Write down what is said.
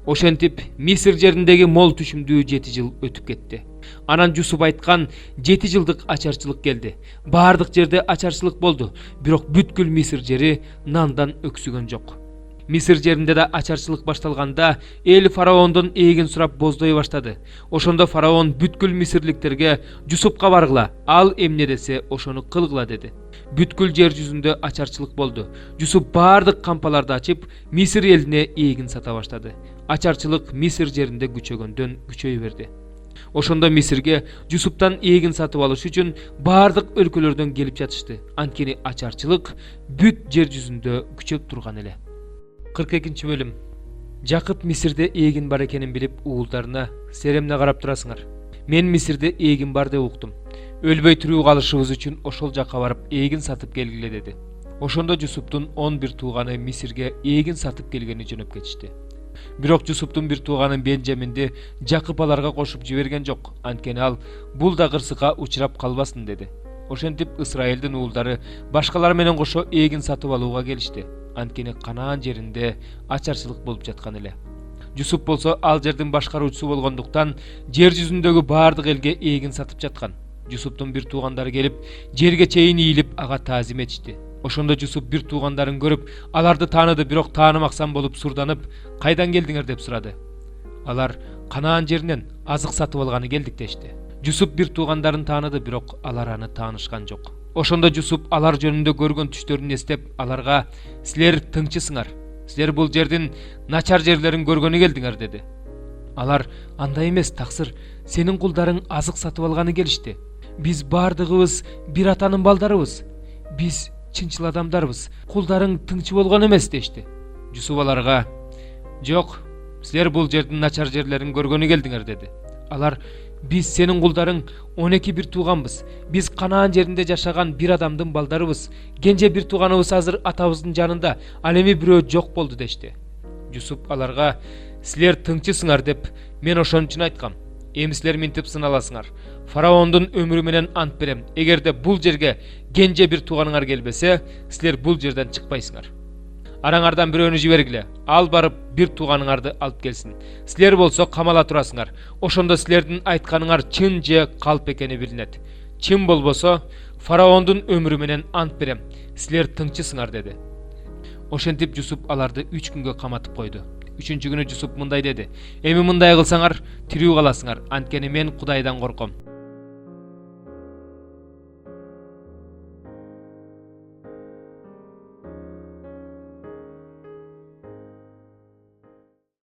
Ошентип Мисир жериндеги мол түшүмдүү 7 жыл өтүп кетти. Анан Жусуп айткан 7 жылдык ачарчылык келди. Бардык жерде ачарчылык болду, бирок бүткүл Мисир жери нандан өксүгөн жок. Мисир жеринде да ачарчылык башталганда эл фараондон эгин сурап боздой баштады. Ошондо фараон бүткүл мисирликтерге Жусупка баргыла, ал эмне десе ошону кылгыла деди. Бүткүл жер жүзүндө ачарчылык болду. Жусуп бардык кампаларды ачып, Мисир элине эгин сата баштады. Ачарчылык Мисир жеринде күчөгөндөн күчөй берди. Ошондо Мисирге Жусуптан эгин сатып алыш үчүн бардык өлкөлөрдөн келип жатышты. Анткени ачарчылык бүт жер жүзүндө күчөп турган эле. 42 бөлүм. Жакып Мисирде эгин бар экенин билип уулдарына: "Силер эмне карап турасыңар? Мен Мисирде эгин бар деп уктум. Өлбөй тирүү калышыбыз үчүн ошол жакка барып эгин сатып келгиле" деди. Ошондо Жусуптун 11 тууганы Мисирге эгин сатып келгени жөнөп кетишти. Бирок Жусуптун бир тууганы Бенжаминди Жакып аларга кошуп жиберген жок. Анткени ал бул да кырсыкка учурап калбасын деди. Ошентип Исраэлдин уулдары башкалар менен кошо эгин сатып алууга келишти. Анткени Канаан жеринде ачарчылык болуп жаткан эле. Жусуп болсо ал жердин башкаруучусу болгондуктан жер жүзүндөгү бардык элге эгин сатып жаткан. Жусуптун бир туугандары келип, жерге чейин ийилип ага таазим этишти. Ошондо Жусуп бир туугандарын көрүп, аларды тааныды, бирок таанымаксан болуп сурданып, "Кайдан келдиңер?" деп сурады. Алар Канаан жеринен азык сатып алганы келдик дешти. Жусуп бир туугандарын тааныды, бирок алар аны таанышкан жок. Ошондо Жусуп алар жөнүндө көргөн түштөрүн эстеп, аларга: "Силер тыңчысыңар. Силер бул жердин начар жерлерин көргөнү келдиңер" деди. Алар: "Андай эмес, таксыр. Сенин кулдарың азык сатып алганы келишти. Биз бардыгыбыз бир атанын балдарыбыз. Биз чынчыл адамдарбыз. Кулдарың тыңчы болгон эмес" дешти. Жусуп аларга: "Жок, силер бул жердин начар жерлерин көргөнү келдиңер" деди. Алар: "Биз сенин кулдарың 12 бир тууганбыз. Биз Канаан жеринде жашаган бир адамдын балдарыбыз. Кенже бир тууганыбыз азыр атабыздын жанында, ал эми бирөө жок болду" дешти. Жусуп аларга: "Силер тыңчысыңар деп мен ошон үчүн айткам. Эми силер минтип сыналасыңар. Фараондун өмүрү менен ант берем. Эгерде бул жерге кенже бир тууганыңар келбесе, силер бул жерден чыкпайсыңар. Араңардан бирөөнү жибергиле. Ал барып бир тууганыңарды алып келсин. Силер болсо камала турасыңар. Ошондо силердин айтканыңар чын же калп экени билинет. Чын болбосо, фараондун өмүрү менен ант берем. Силер тыңчысыңар" деди. Ошентип Жусуп аларды 3 күнгө каматып койду. 3-күнү Жусуп мындай деди: "Эми мындай кылсаңар, тирүү каласыңар. Анткени мен Кудайдан корком.